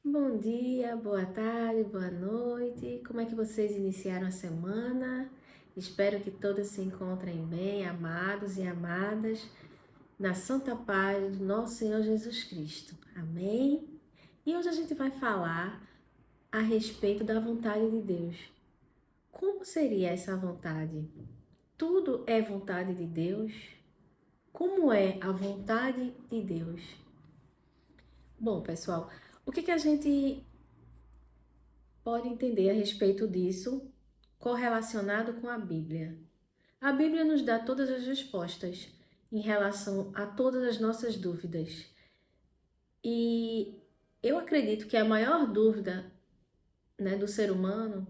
Bom dia, boa tarde, boa noite. Como é que vocês iniciaram a semana? Espero que todos se encontrem bem, amados e amadas, na santa paz do nosso Senhor Jesus Cristo. Amém? E hoje a gente vai falar a respeito da vontade de Deus. Como seria essa vontade? Tudo é vontade de Deus? Como é a vontade de Deus? Bom, pessoal, o que a gente pode entender a respeito disso correlacionado com a Bíblia? A Bíblia nos dá todas as respostas em relação a todas as nossas dúvidas. E eu acredito que a maior dúvida, do ser humano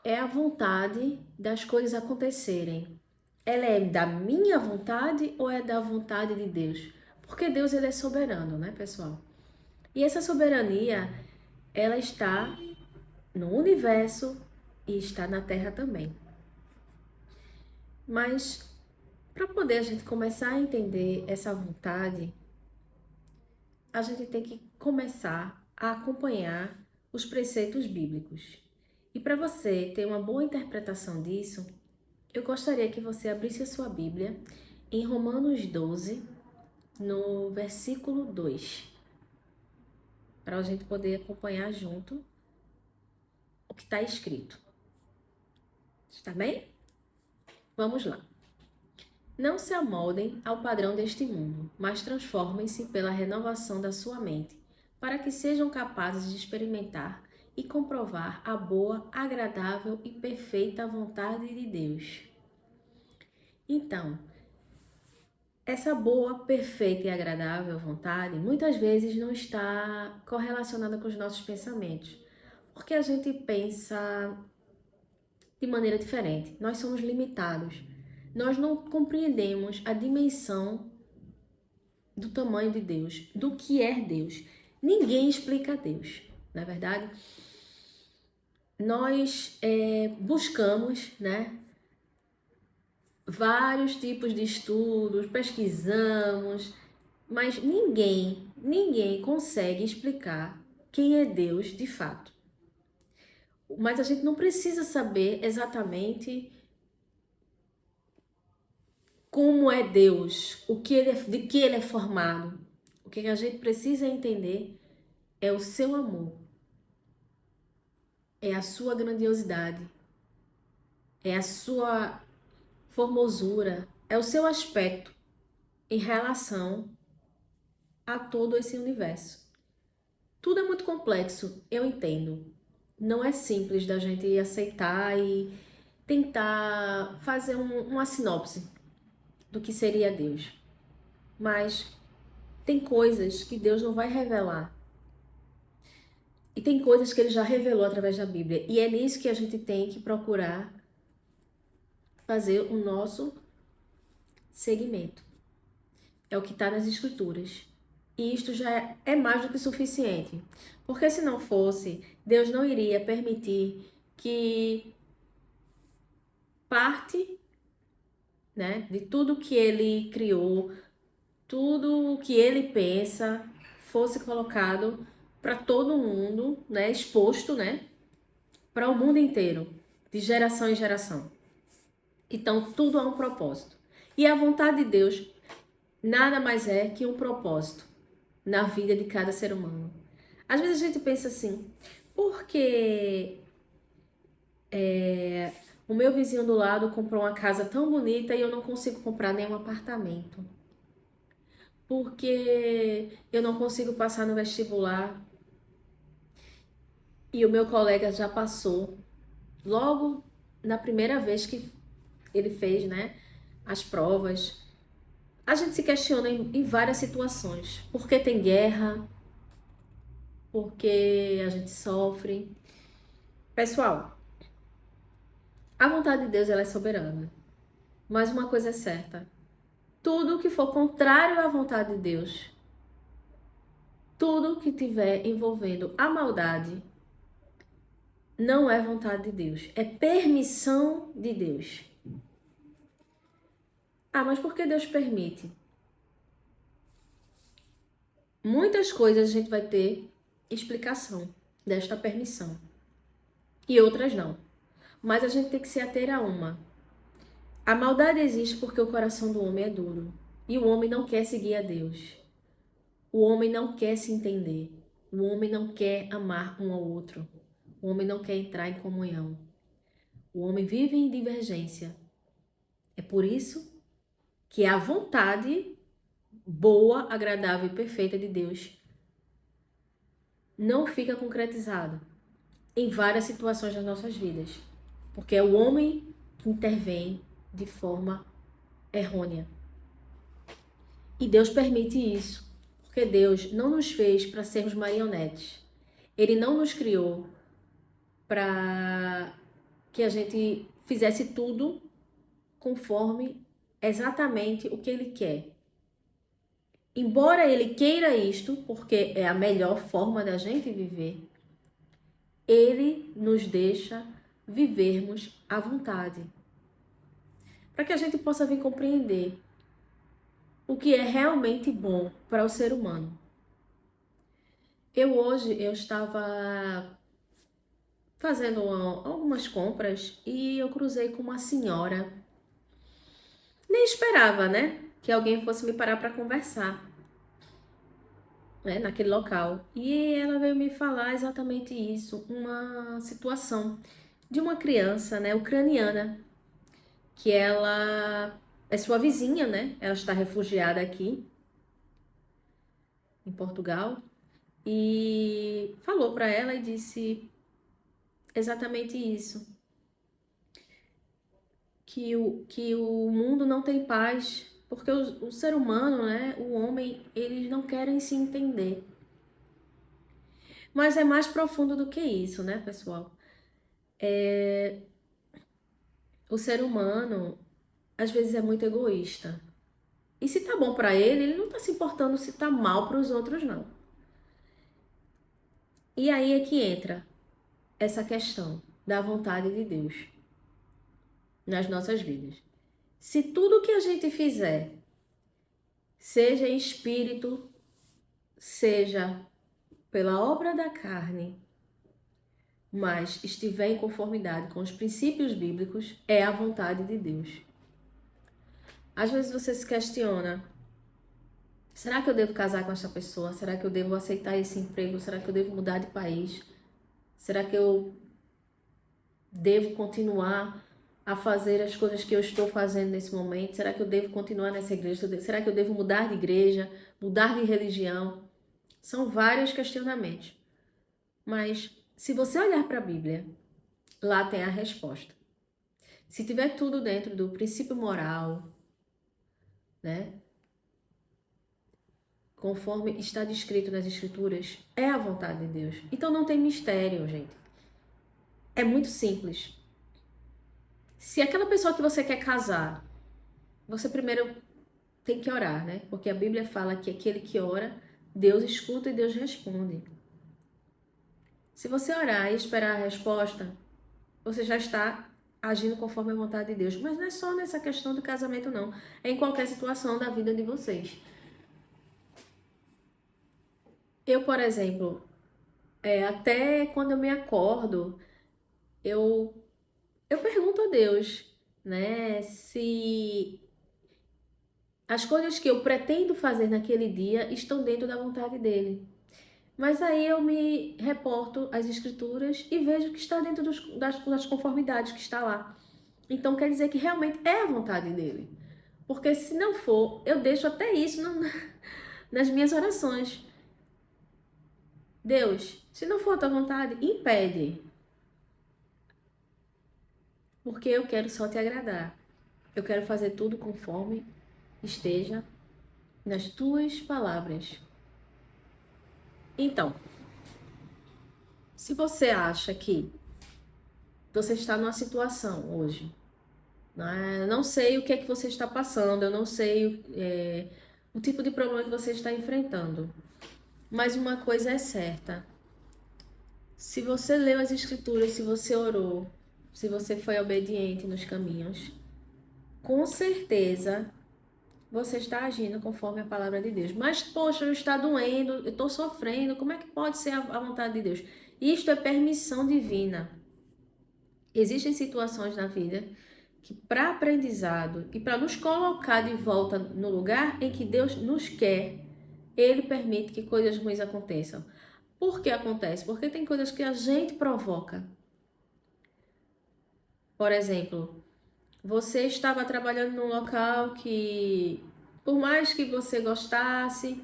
é a vontade das coisas acontecerem. Ela é da minha vontade ou é da vontade de Deus? Porque Deus ele é soberano, né, pessoal? E essa soberania, ela está no universo e está na Terra também. Mas para poder a gente começar a entender essa vontade, a gente tem que começar a acompanhar os preceitos bíblicos. E para você ter uma boa interpretação disso, eu gostaria que você abrisse a sua Bíblia em Romanos 12, no versículo 2, para a gente poder acompanhar junto o que está escrito. Está bem? Vamos lá. Não se amoldem ao padrão deste mundo, mas transformem-se pela renovação da sua mente, para que sejam capazes de experimentar e comprovar a boa, agradável e perfeita vontade de Deus. Então, essa boa, perfeita e agradável vontade muitas vezes não está correlacionada com os nossos pensamentos, porque a gente pensa de maneira diferente. Nós somos limitados. Nós não compreendemos a dimensão do tamanho de Deus, do que é Deus. Ninguém explica Deus, não é verdade? Nós buscamos, vários tipos de estudos, pesquisamos, mas ninguém consegue explicar quem é Deus de fato. Mas a gente não precisa saber exatamente como é Deus, de que ele é formado. O que a gente precisa entender é o seu amor, é a sua grandiosidade, é a sua formosura, é o seu aspecto em relação a todo esse universo. Tudo é muito complexo, eu entendo. Não é simples da gente aceitar e tentar fazer uma sinopse do que seria Deus. Mas tem coisas que Deus não vai revelar. E tem coisas que ele já revelou através da Bíblia. E é nisso que a gente tem que procurar fazer o nosso segmento. É o que está nas Escrituras. E isto já é mais do que suficiente. Porque se não fosse, Deus não iria permitir que parte, de tudo que ele criou, tudo que ele pensa, fosse colocado para todo mundo, exposto, para o mundo inteiro, de geração em geração. Então, tudo há um propósito. E a vontade de Deus nada mais é que um propósito na vida de cada ser humano. Às vezes a gente pensa assim, por que o meu vizinho do lado comprou uma casa tão bonita e eu não consigo comprar nenhum apartamento? Porque eu não consigo passar no vestibular e o meu colega já passou logo na primeira vez que ele fez, as provas. A gente se questiona em várias situações. Por que tem guerra? Por que a gente sofre? Pessoal, a vontade de Deus ela é soberana. Mas uma coisa é certa. Tudo que for contrário à vontade de Deus, tudo que tiver envolvendo a maldade, não é vontade de Deus. É permissão de Deus. Ah, mas por que Deus permite? Muitas coisas a gente vai ter explicação desta permissão. E outras não. Mas a gente tem que se ater a uma. A maldade existe porque o coração do homem é duro. E o homem não quer seguir a Deus. O homem não quer se entender. O homem não quer amar um ao outro. O homem não quer entrar em comunhão. O homem vive em divergência. É por isso que a vontade boa, agradável e perfeita de Deus não fica concretizada em várias situações das nossas vidas. Porque é o homem que intervém de forma errônea. E Deus permite isso, porque Deus não nos fez para sermos marionetes. Ele não nos criou para que a gente fizesse tudo conforme exatamente o que Ele quer. Embora Ele queira isto, porque é a melhor forma da gente viver, Ele nos deixa vivermos à vontade. Para que a gente possa vir compreender o que é realmente bom para o ser humano. Hoje eu estava fazendo algumas compras e eu cruzei com uma senhora. Nem esperava, né, que alguém fosse me parar para conversar, né, naquele local. E ela veio me falar exatamente isso, uma situação de uma criança, né, ucraniana, que ela é sua vizinha, né? Ela está refugiada aqui em Portugal. E falou para ela e disse exatamente isso. Que o mundo não tem paz, porque o ser humano, né, o homem, eles não querem se entender. Mas é mais profundo do que isso, né, pessoal? O ser humano, às vezes, é muito egoísta. E se tá bom para ele, ele não tá se importando se tá mal para os outros, não. E aí é que entra essa questão da vontade de Deus nas nossas vidas. Se tudo que a gente fizer, seja em espírito, seja pela obra da carne, mas estiver em conformidade com os princípios bíblicos, é a vontade de Deus. Às vezes você se questiona: será que eu devo casar com essa pessoa? Será que eu devo aceitar esse emprego? Será que eu devo mudar de país? Será que eu devo continuar a fazer as coisas que eu estou fazendo nesse momento? Será que eu devo continuar nessa igreja? Será que eu devo mudar de igreja? Mudar de religião? São vários questionamentos. Mas se você olhar para a Bíblia, lá tem a resposta. Se tiver tudo dentro do princípio moral, né? Conforme está descrito nas Escrituras, é a vontade de Deus. Então não tem mistério, gente. É muito simples. Se aquela pessoa que você quer casar, você primeiro tem que orar, né? Porque a Bíblia fala que aquele que ora, Deus escuta e Deus responde. Se você orar e esperar a resposta, você já está agindo conforme a vontade de Deus. Mas não é só nessa questão do casamento, não. É em qualquer situação da vida de vocês. Eu, por exemplo, até quando eu me acordo, eu pergunto a Deus, né, se as coisas que eu pretendo fazer naquele dia estão dentro da vontade dele. Mas aí eu me reporto às escrituras e vejo que está dentro das conformidades que está lá. Então quer dizer que realmente é a vontade dele. Porque se não for, eu deixo até isso nas minhas orações. Deus, se não for a tua vontade, impede. Porque eu quero só te agradar. Eu quero fazer tudo conforme esteja nas tuas palavras. Então, se você acha que você está numa situação hoje, né? Não sei o que é que você está passando, eu não sei o tipo de problema que você está enfrentando, mas uma coisa é certa: se você leu as escrituras, se você orou, se você foi obediente nos caminhos, com certeza você está agindo conforme a palavra de Deus. Mas, poxa, eu está doendo, eu estou sofrendo, como é que pode ser a vontade de Deus? Isto é permissão divina. Existem situações na vida que, para aprendizado e para nos colocar de volta no lugar em que Deus nos quer, Ele permite que coisas ruins aconteçam. Por que acontece? Porque tem coisas que a gente provoca. Por exemplo, você estava trabalhando num local que, por mais que você gostasse,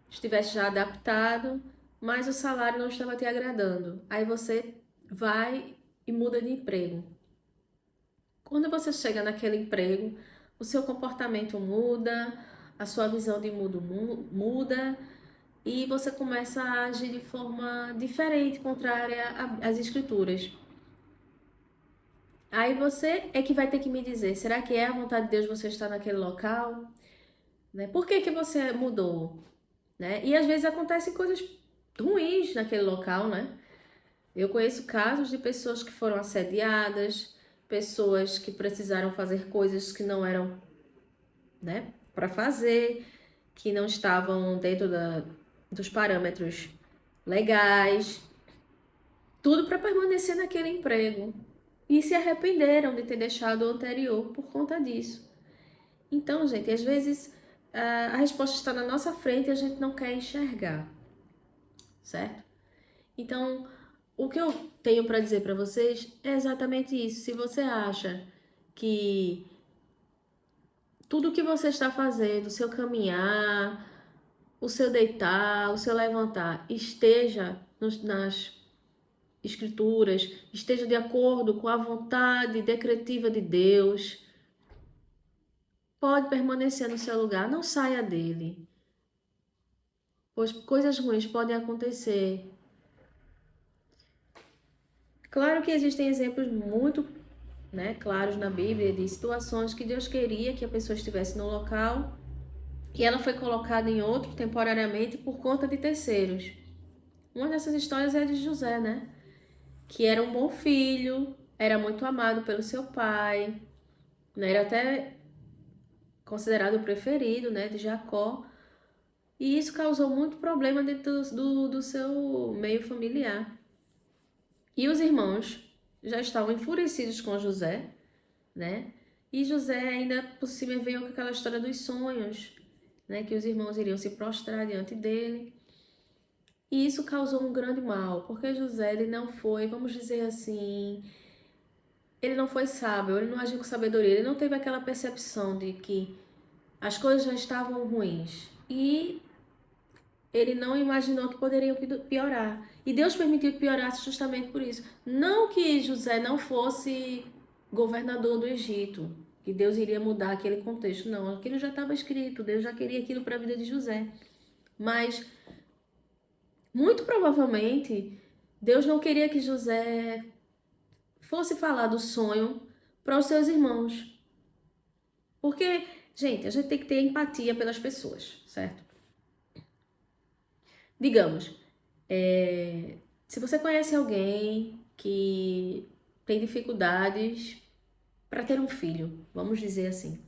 estivesse já adaptado, mas o salário não estava te agradando. Aí você vai e muda de emprego. Quando você chega naquele emprego, o seu comportamento muda, a sua visão de mundo muda e você começa a agir de forma diferente, contrária às escrituras. Aí você é que vai ter que me dizer, será que é a vontade de Deus você estar naquele local? Né? Por que que você mudou? Né? E às vezes acontecem coisas ruins naquele local, né? Eu conheço casos de pessoas que foram assediadas, pessoas que precisaram fazer coisas que não eram, né, para fazer, que não estavam dentro dos parâmetros legais, tudo para permanecer naquele emprego. E se arrependeram de ter deixado o anterior por conta disso. Então, gente, às vezes a resposta está na nossa frente e a gente não quer enxergar, certo? Então, o que eu tenho para dizer para vocês é exatamente isso. Se você acha que tudo que você está fazendo, o seu caminhar, o seu deitar, o seu levantar, esteja nas escrituras, esteja de acordo com a vontade decretiva de Deus, pode permanecer no seu lugar, não saia dele, pois coisas ruins podem acontecer. Claro que existem exemplos muito, né, claros na Bíblia de situações que Deus queria que a pessoa estivesse no local e ela foi colocada em outro temporariamente por conta de terceiros. Uma dessas histórias é a de José, né? Que era um bom filho, era muito amado pelo seu pai, né? Era até considerado o preferido, né, de Jacó. E isso causou muito problema dentro do seu meio familiar. E os irmãos já estavam enfurecidos com José, né? E José ainda por cima veio com aquela história dos sonhos, né? Que os irmãos iriam se prostrar diante dele. E isso causou um grande mal, porque José, ele não foi, vamos dizer assim, ele não foi sábio, ele não agiu com sabedoria, ele não teve aquela percepção de que as coisas já estavam ruins. E ele não imaginou que poderiam piorar. E Deus permitiu que piorasse justamente por isso. Não que José não fosse governador do Egito, que Deus iria mudar aquele contexto. Não, aquilo já estava escrito, Deus já queria aquilo para a vida de José. Mas, muito provavelmente, Deus não queria que José fosse falar do sonho para os seus irmãos. Porque, gente, a gente tem que ter empatia pelas pessoas, certo? Digamos, se você conhece alguém que tem dificuldades para ter um filho, vamos dizer assim,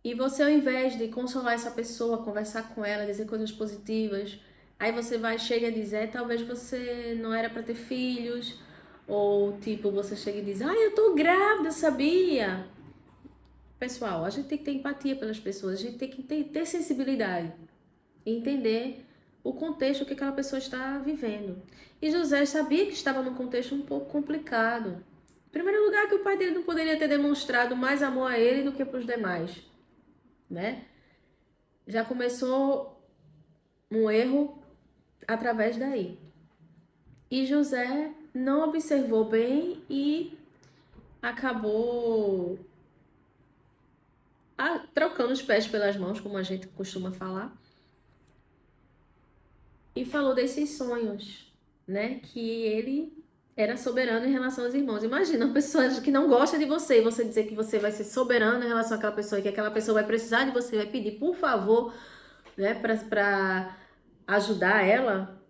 e você, ao invés de consolar essa pessoa, conversar com ela, dizer coisas positivas, aí você chega a dizer, talvez você não era para ter filhos, ou tipo, você chega e diz, eu tô grávida, sabia? Pessoal, a gente tem que ter empatia pelas pessoas, a gente tem que ter sensibilidade e entender o contexto que aquela pessoa está vivendo. E José sabia que estava num contexto um pouco complicado. Em primeiro lugar, que o pai dele não poderia ter demonstrado mais amor a ele do que para os demais, né? Já começou um erro através daí. E José não observou bem e acabou trocando os pés pelas mãos, como a gente costuma falar. E falou desses sonhos, né? Que ele era soberano em relação aos irmãos. Imagina uma pessoa que não gosta de você e você dizer que você vai ser soberano em relação àquela pessoa e que aquela pessoa vai precisar de você, vai pedir por favor, né, pra ajudar ela.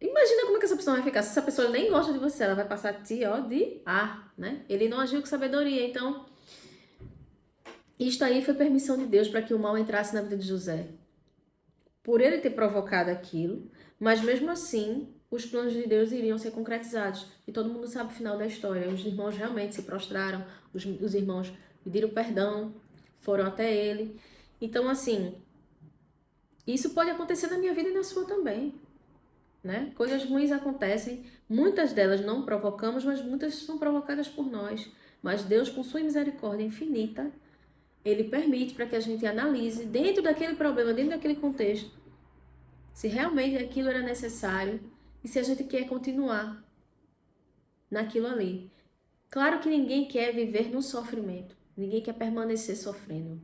Imagina como é que essa pessoa vai ficar. Se essa pessoa nem gosta de você, ela vai passar a ti, ó, de ar, né? Ele não agiu com sabedoria, então Isto aí foi permissão de Deus para que o mal entrasse na vida de José. Por ele ter provocado aquilo, mas mesmo assim, os planos de Deus iriam ser concretizados. E todo mundo sabe o final da história. Os irmãos realmente se prostraram, os irmãos pediram perdão, foram até ele. Então, assim, isso pode acontecer na minha vida e na sua também, né? Coisas ruins acontecem, muitas delas não provocamos, mas muitas são provocadas por nós. Mas Deus, com sua misericórdia infinita, ele permite para que a gente analise dentro daquele problema, dentro daquele contexto, se realmente aquilo era necessário e se a gente quer continuar naquilo ali. Claro que ninguém quer viver no sofrimento, ninguém quer permanecer sofrendo,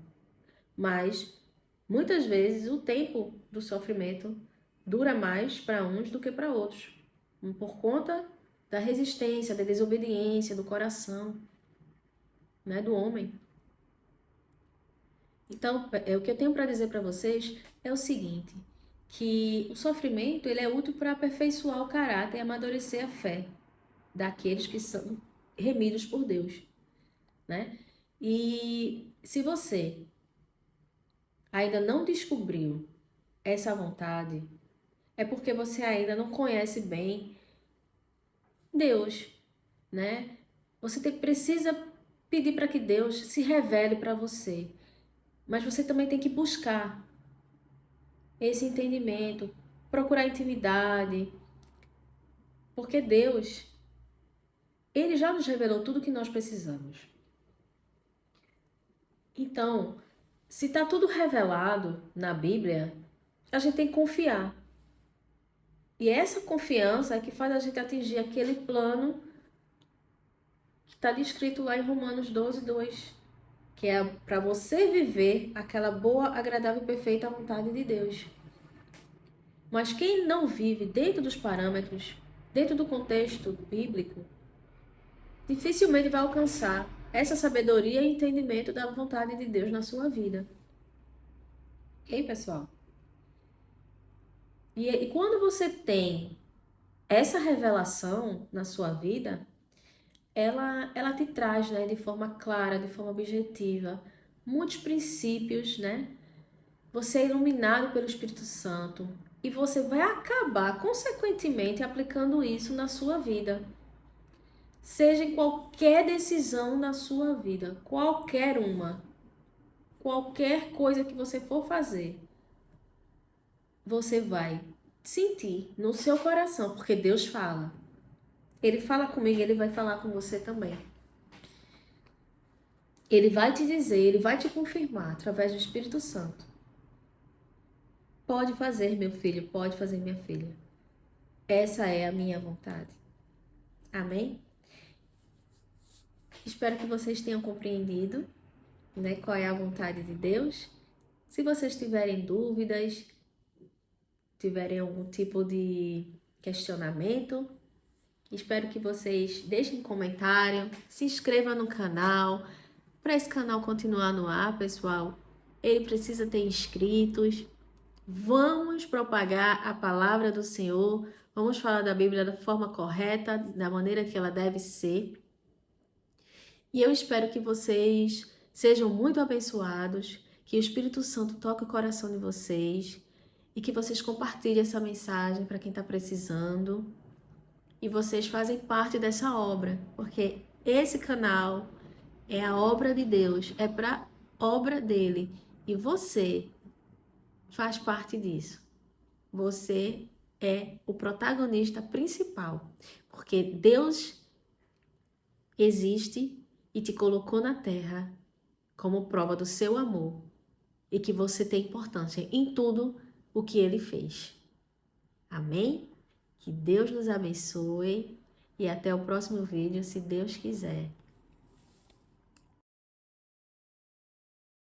mas muitas vezes o tempo do sofrimento dura mais para uns do que para outros, por conta da resistência, da desobediência, do coração, né, do homem. Então, o que eu tenho para dizer para vocês é o seguinte, que o sofrimento ele é útil para aperfeiçoar o caráter e amadurecer a fé daqueles que são remidos por Deus, né? E se você ainda não descobriu essa vontade, é porque você ainda não conhece bem Deus, né? Você precisa pedir para que Deus se revele para você, mas você também tem que buscar esse entendimento, procurar intimidade, porque Deus, ele já nos revelou tudo o que nós precisamos. Então, se está tudo revelado na Bíblia, a gente tem que confiar. E essa confiança é que faz a gente atingir aquele plano que está descrito lá em Romanos 12:2, que é para você viver aquela boa, agradável e perfeita vontade de Deus. Mas quem não vive dentro dos parâmetros, dentro do contexto bíblico, dificilmente vai alcançar essa sabedoria e entendimento da vontade de Deus na sua vida. Ok, pessoal? E quando você tem essa revelação na sua vida, ela te traz, né, de forma clara, de forma objetiva, muitos princípios, né? Você é iluminado pelo Espírito Santo e você vai acabar, consequentemente, aplicando isso na sua vida. Seja em qualquer decisão na sua vida, qualquer uma, qualquer coisa que você for fazer, você vai sentir no seu coração, porque Deus fala. Ele fala comigo, ele vai falar com você também. Ele vai te dizer, ele vai te confirmar através do Espírito Santo. Pode fazer, meu filho, pode fazer, minha filha. Essa é a minha vontade. Amém? Espero que vocês tenham compreendido, né, qual é a vontade de Deus. Se vocês tiverem dúvidas, tiverem algum tipo de questionamento, espero que vocês deixem um comentário, se inscrevam no canal. Para esse canal continuar no ar, pessoal, ele precisa ter inscritos. Vamos propagar a palavra do Senhor, vamos falar da Bíblia da forma correta, da maneira que ela deve ser. E eu espero que vocês sejam muito abençoados, que o Espírito Santo toque o coração de vocês e que vocês compartilhem essa mensagem para quem está precisando. E vocês fazem parte dessa obra, porque esse canal é a obra de Deus, é para obra dele. E você faz parte disso. Você é o protagonista principal, porque Deus existe e te colocou na terra como prova do seu amor e que você tem importância em tudo o que ele fez. Amém? Que Deus nos abençoe e até o próximo vídeo, se Deus quiser.